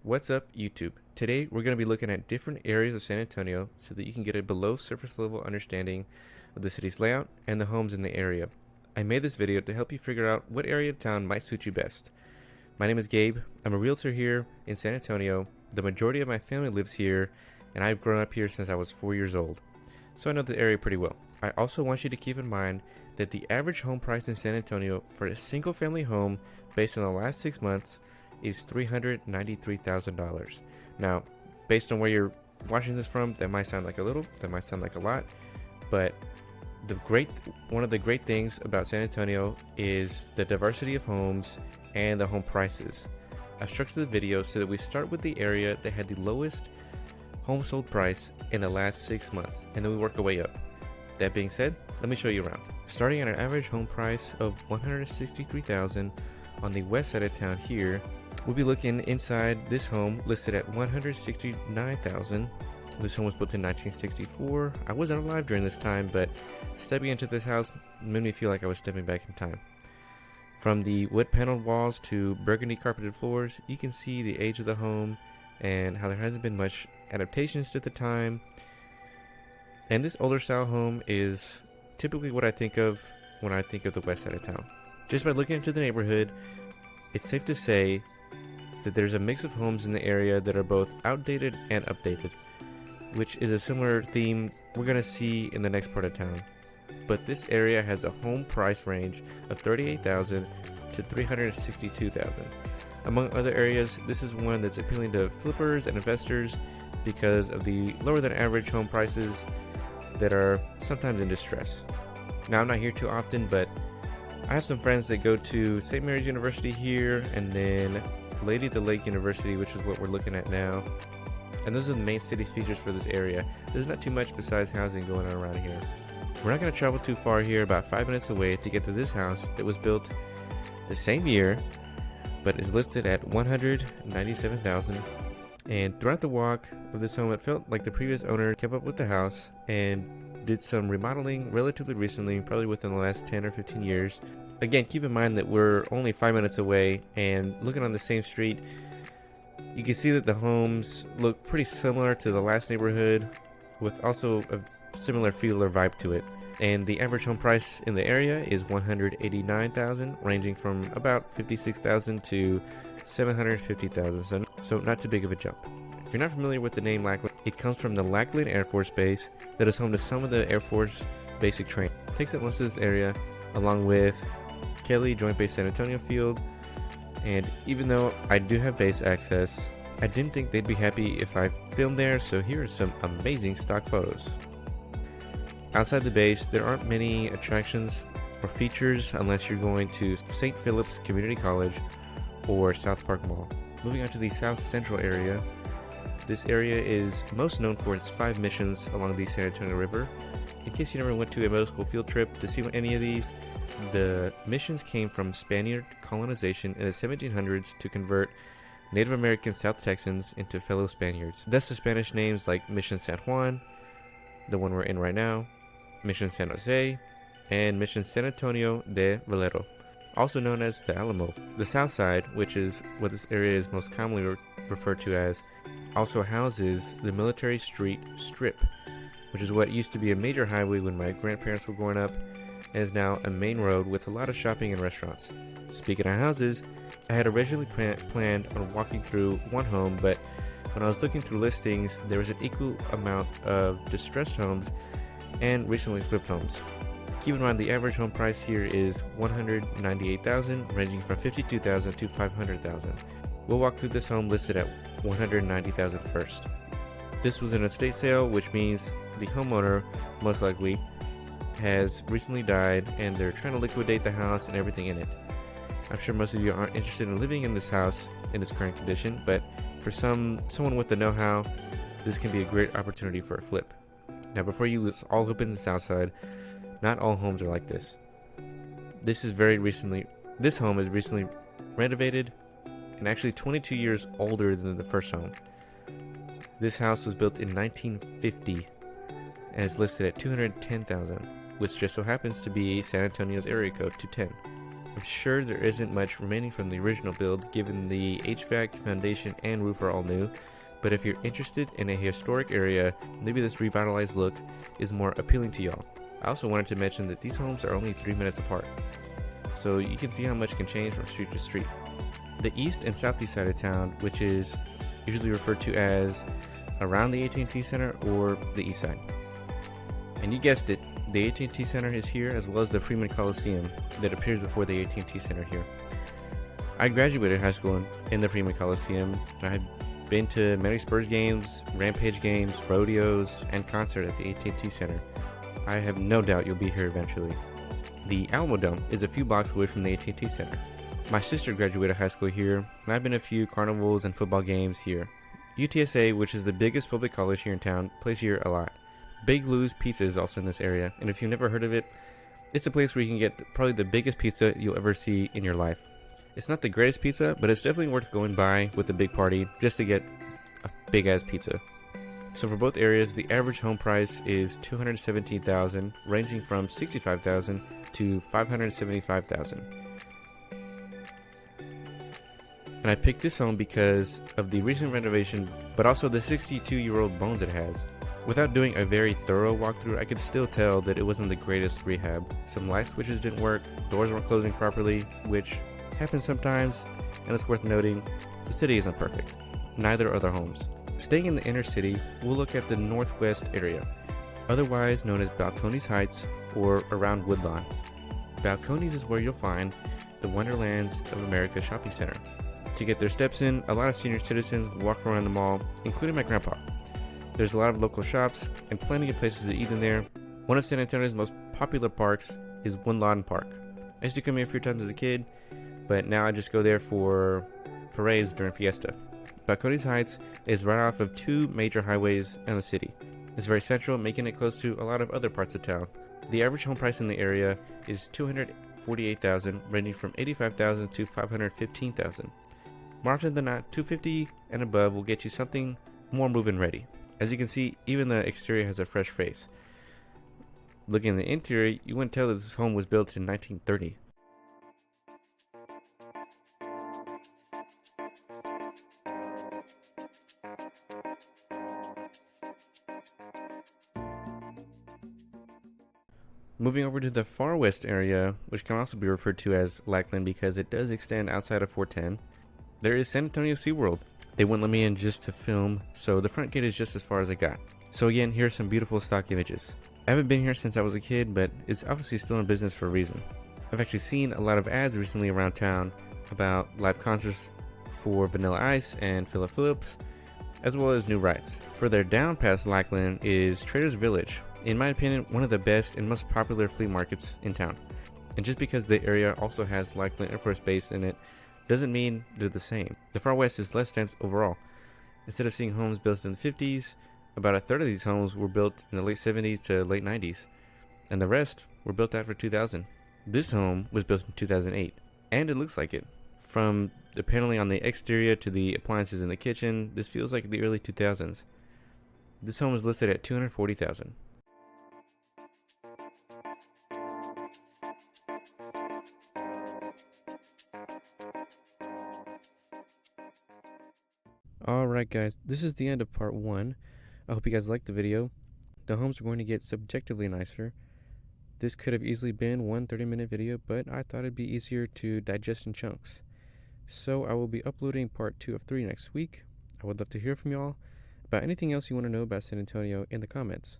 What's up, YouTube? Today we're going to be looking at different areas of San Antonio so that you can get a below surface level understanding of the city's layout and the homes in the area. I made this video to help you figure out what area of town might suit you best. My name is Gabe. I'm a realtor here in San Antonio. The majority of my family lives here, and I've grown up here since I was 4 years old, so I know the area pretty well. I also want you to keep in mind that the average home price in San Antonio for a single family home based on the last 6 months is $393,000. Now, based on where you're watching this from, that might sound like a little, that might sound like a lot, but one of the great things about San Antonio is the diversity of homes and the home prices. I've structured the video so that we start with the area that had the lowest home sold price in the last 6 months, and then we work our way up. That being said, let me show you around. Starting at an average home price of $163,000 on the west side of town here, we'll be looking inside this home listed at $169,000. This home was built in 1964. I wasn't alive during this time, but stepping into this house made me feel like I was stepping back in time. From the wood paneled walls to burgundy carpeted floors, you can see the age of the home and how there hasn't been much adaptations to the time. And this older style home is typically what I think of when I think of the west side of town. Just by looking into the neighborhood, it's safe to say that there's a mix of homes in the area that are both outdated and updated, which is a similar theme we're going to see in the next part of town. But this area has a home price range of $38,000 to $362,000. Among other areas, this is one that's appealing to flippers and investors because of the lower than average home prices that are sometimes in distress. Now, I'm not here too often, but I have some friends that go to St. Mary's University here and then Lady of the Lake University, which is what we're looking at now. And those are the main city's features for this area. There's not too much besides housing going on around here. We're not going to travel too far here, about 5 minutes away, to get to this house that was built the same year, but is listed at $197,000. And throughout the walk of this home, it felt like the previous owner kept up with the house and did some remodeling relatively recently, probably within the last 10 or 15 years. Again, keep in mind that we're only 5 minutes away, and looking on the same street, you can see that the homes look pretty similar to the last neighborhood, with also a similar feel or vibe to it. And the average home price in the area is $189,000, ranging from about $56,000 to $750,000. So not too big of a jump. If you're not familiar with the name Lackland, it comes from the Lackland Air Force Base that is home to some of the Air Force basic training. It takes up most of this area, along with Kelly Joint Base San Antonio Field. And even though I do have base access, I didn't think they'd be happy if I filmed there, so here are some amazing stock photos. Outside the base, there aren't many attractions or features unless you're going to St. Philip's Community College or South Park Mall. Moving on to the South Central area, this area is most known for its 5 missions along the San Antonio River. In case you never went to a middle school field trip to see any of these, the missions came from Spaniard colonization in the 1700s to convert Native American South Texans into fellow Spaniards. Thus the Spanish names like Mission San Juan, the one we're in right now, Mission San Jose, and Mission San Antonio de Valero, also known as the Alamo. The south side, which is what this area is most commonly referred to as, also houses the Military Street Strip, which is what used to be a major highway when my grandparents were growing up, and is now a main road with a lot of shopping and restaurants. Speaking of houses, I had originally planned on walking through one home, but when I was looking through listings, there was an equal amount of distressed homes and recently flipped homes. Keep in mind the average home price here is $198,000, ranging from $52,000 to $500,000. We'll walk through this home listed at $190,000 first. This was an estate sale, which means the homeowner most likely has recently died and they're trying to liquidate the house and everything in it. I'm sure most of you aren't interested in living in this house in its current condition, but for someone with the know-how, this can be a great opportunity for a flip. Now, before you lose all hope in the south side, not all homes are like this. This home is recently renovated and actually 22 years older than the first home. This house was built in 1950 and is listed at $210,000, which just so happens to be San Antonio's area code 210. I'm sure there isn't much remaining from the original build given the HVAC, foundation, and roof are all new, but if you're interested in a historic area, maybe this revitalized look is more appealing to y'all. I also wanted to mention that these homes are only 3 minutes apart, so you can see how much can change from street to street. The east and southeast side of town, which is usually referred to as around the AT&T Center or the east side. And you guessed it, the AT&T Center is here, as well as the Freeman Coliseum that appears before the AT&T Center here. I graduated high school in the Freeman Coliseum, and I've been to many Spurs games, Rampage games, rodeos, and concert at the AT&T Center. I have no doubt you'll be here eventually. The Alamo Dome is a few blocks away from the AT&T Center. My sister graduated high school here, and I've been to a few carnivals and football games here. UTSA, which is the biggest public college here in town, plays here a lot. Big Lou's Pizza is also in this area, and if you've never heard of it, it's a place where you can get probably the biggest pizza you'll ever see in your life. It's not the greatest pizza, but it's definitely worth going by with a big party just to get a big ass pizza. So for both areas, the average home price is $217,000, ranging from $65,000 to $575,000. And I picked this home because of the recent renovation, but also the 62-year-old bones it has. Without doing a very thorough walkthrough, I could still tell that it wasn't the greatest rehab. Some light switches didn't work, doors weren't closing properly, which happens sometimes, and it's worth noting, the city isn't perfect. Neither are the homes. Staying in the inner city, we'll look at the northwest area, otherwise known as Balcones Heights or around Woodlawn. Balcones is where you'll find the Wonderlands of America shopping center. To get their steps in, a lot of senior citizens walk around the mall, including my grandpa. There's a lot of local shops and plenty of places to eat in there. One of San Antonio's most popular parks is Woodlawn Park. I used to come here a few times as a kid, but now I just go there for parades during Fiesta. Balcones Heights is right off of two major highways in the city. It's very central, making it close to a lot of other parts of town. The average home price in the area is $248,000, ranging from $85,000 to $515,000. More often than not, $250,000 and above will get you something more move-in ready. As you can see, even the exterior has a fresh face. Looking at the interior, you wouldn't tell that this home was built in 1930. Moving over to the far west area, which can also be referred to as Lackland because it does extend outside of 410, there is San Antonio SeaWorld. They wouldn't let me in just to film, so the front gate is just as far as I got. So again, here's some beautiful stock images. I haven't been here since I was a kid, but it's obviously still in business for a reason. I've actually seen a lot of ads recently around town about live concerts for Vanilla Ice and Philip Phillips, as well as new rides. Further down past Lackland is Traders Village, in my opinion, one of the best and most popular flea markets in town. And just because the area also has Lackland Air Force Base in it, doesn't mean they're the same. The far west is less dense overall. Instead of seeing homes built in the 50s, about a third of these homes were built in the late 70s to late 90s, and the rest were built after 2000. This home was built in 2008, and it looks like it. From the paneling on the exterior to the appliances in the kitchen, this feels like the early 2000s. This home is listed at $240,000. Alright guys, this is the end of part 1. I hope you guys liked the video. The homes are going to get subjectively nicer. This could have easily been one 30-minute video, but I thought it'd be easier to digest in chunks. So I will be uploading part 2 of 3 next week. I would love to hear from y'all about anything else you want to know about San Antonio in the comments.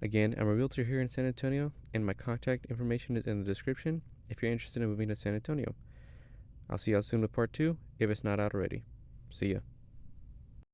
Again, I'm a realtor here in San Antonio, and my contact information is in the description if you're interested in moving to San Antonio. I'll see y'all soon with part 2, if it's not out already. See ya.